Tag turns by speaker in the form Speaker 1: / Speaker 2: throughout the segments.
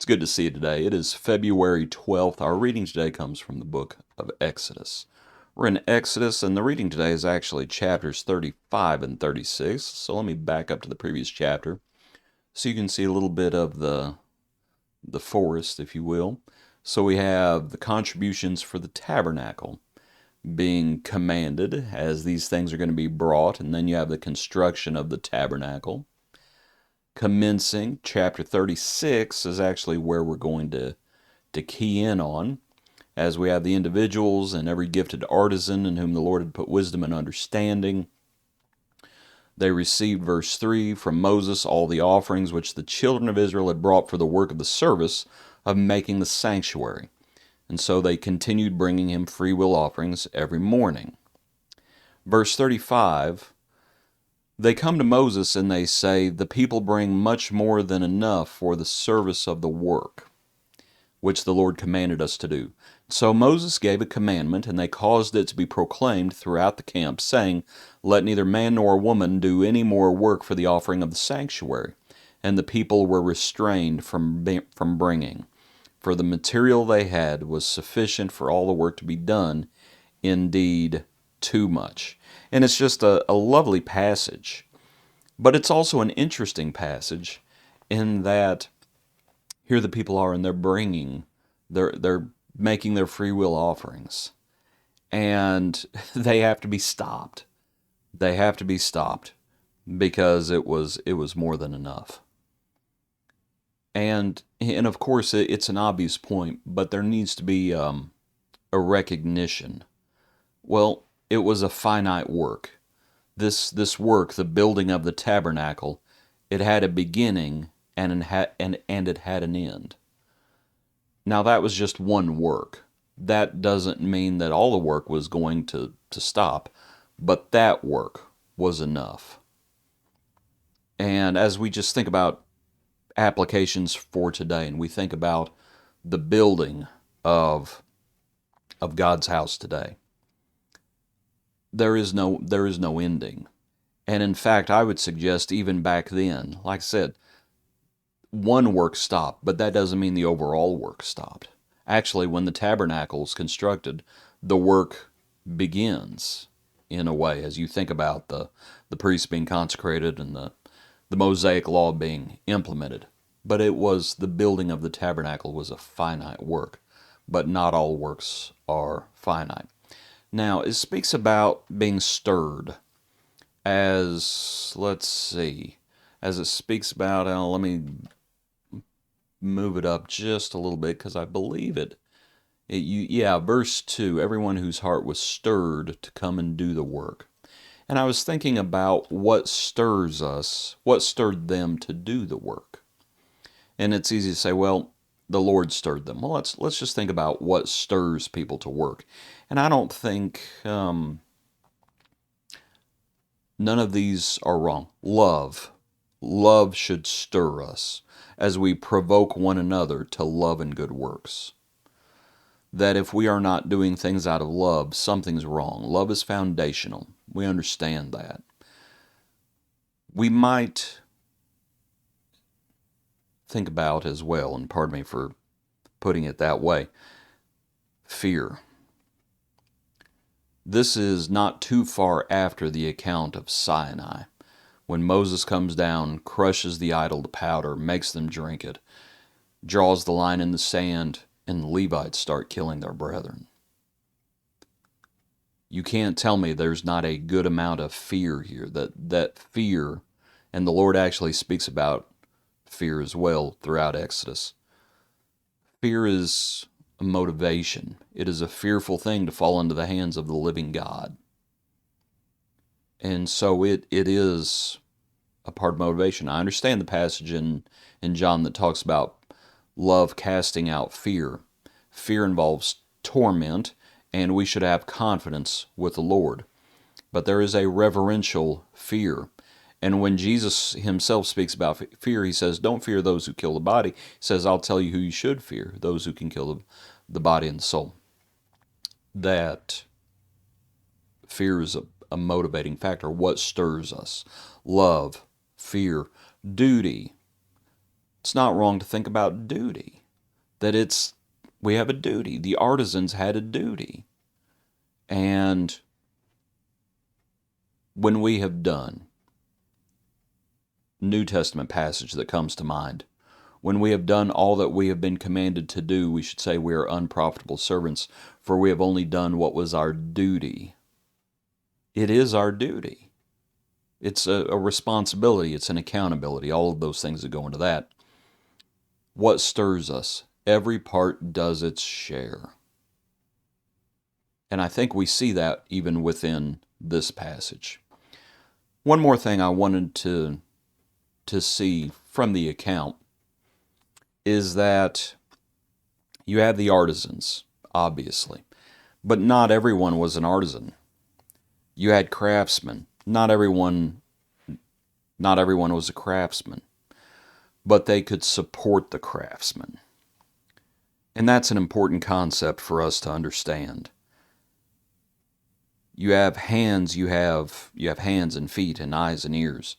Speaker 1: It's good to see you today. It is February 12th. Our reading today comes from the book of Exodus. We're in Exodus, and the reading today is actually chapters 35 and 36. So let me back up to the previous chapter so you can see a little bit of the forest, if you will. So we have the contributions for the tabernacle being commanded as these things are going to be brought, and then you have the construction of the tabernacle. Commencing chapter 36 is actually where we're going to key in on, as we have the individuals and every gifted artisan in whom the Lord had put wisdom and understanding. They received, verse 3, from Moses all the offerings which the children of Israel had brought for the work of the service of making the sanctuary. And so they continued bringing him freewill offerings every morning. Verse 35, they come to Moses and they say, the people bring much more than enough for the service of the work, which the Lord commanded us to do. So Moses gave a commandment, and they caused it to be proclaimed throughout the camp, saying, let neither man nor woman do any more work for the offering of the sanctuary. And the people were restrained from bringing, for the material they had was sufficient for all the work to be done, indeed too much. And it's just a lovely passage. But it's also an interesting passage in that here the people are and they're making their free will offerings, and they have to be stopped. They have to be stopped because it was more than enough. And of course it's an obvious point, but there needs to be a recognition. Well, it was a finite work. This work, the building of the tabernacle, it had a beginning and it had an end. Now that was just one work. That doesn't mean that all the work was going to stop, but that work was enough. And as we just think about applications for today, and we think about the building of God's house today, there is no ending. And in fact, I would suggest even back then, like I said, one work stopped, but that doesn't mean the overall work stopped. Actually, when the tabernacle is constructed, the work begins in a way, as you think about the priests being consecrated and the Mosaic law being implemented. But it was the building of the tabernacle was a finite work, but not all works are finite. Now, it speaks about being stirred as, let's see, as it speaks about, let me move it up just a little bit because I believe verse 2, everyone whose heart was stirred to come and do the work. And I was thinking about what stirs us, what stirred them to do the work. And it's easy to say, well, the Lord stirred them. Well, let's just think about what stirs people to work. And I don't think none of these are wrong. Love should stir us as we provoke one another to love and good works. That if we are not doing things out of love, something's wrong. Love is foundational. We understand that. We might think about as well, and pardon me for putting it that way, fear. This is not too far after the account of Sinai, when Moses comes down, crushes the idol to powder, makes them drink it, draws the line in the sand, and the Levites start killing their brethren. You can't tell me there's not a good amount of fear here, that fear, and the Lord actually speaks about fear as well throughout Exodus. Fear is a motivation. It is a fearful thing to fall into the hands of the living God. And so it is a part of motivation. I understand the passage in John that talks about love casting out fear. Fear involves torment, and we should have confidence with the Lord. But there is a reverential fear. And when Jesus himself speaks about fear, he says, don't fear those who kill the body. He says, I'll tell you who you should fear, those who can kill the body and the soul. That fear is a motivating factor. What stirs us? Love, fear, duty. It's not wrong to think about duty, that we have a duty. The artisans had a duty. And when we have done, New Testament passage that comes to mind, when we have done all that we have been commanded to do, we should say we are unprofitable servants, for we have only done what was our duty. It is our duty. It's a responsibility. It's an accountability. All of those things that go into that. What stirs us? Every part does its share. And I think we see that even within this passage. One more thing I wanted to see from the account is that you have the artisans, obviously, but not everyone was an artisan. You had craftsmen. Not everyone was a craftsman, but they could support the craftsman. And that's an important concept for us to understand. You have hands, you have hands and feet and eyes and ears.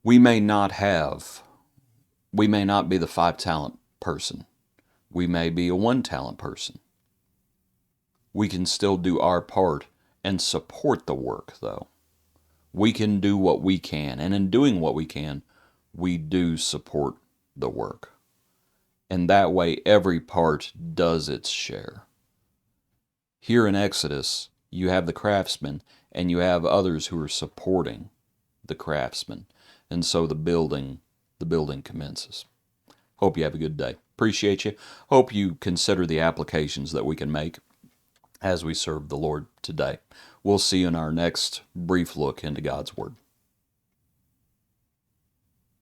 Speaker 1: We may not be the 5-talent person. We may be a 1-talent person. We can still do our part and support the work, though. We can do what we can, and in doing what we can, we do support the work. And that way, every part does its share. Here in Exodus, you have the craftsmen, and you have others who are supporting the craftsmen. And so the building commences. Hope you have a good day. Appreciate you. Hope you consider the applications that we can make as we serve the Lord today. We'll see you in our next brief look into God's Word.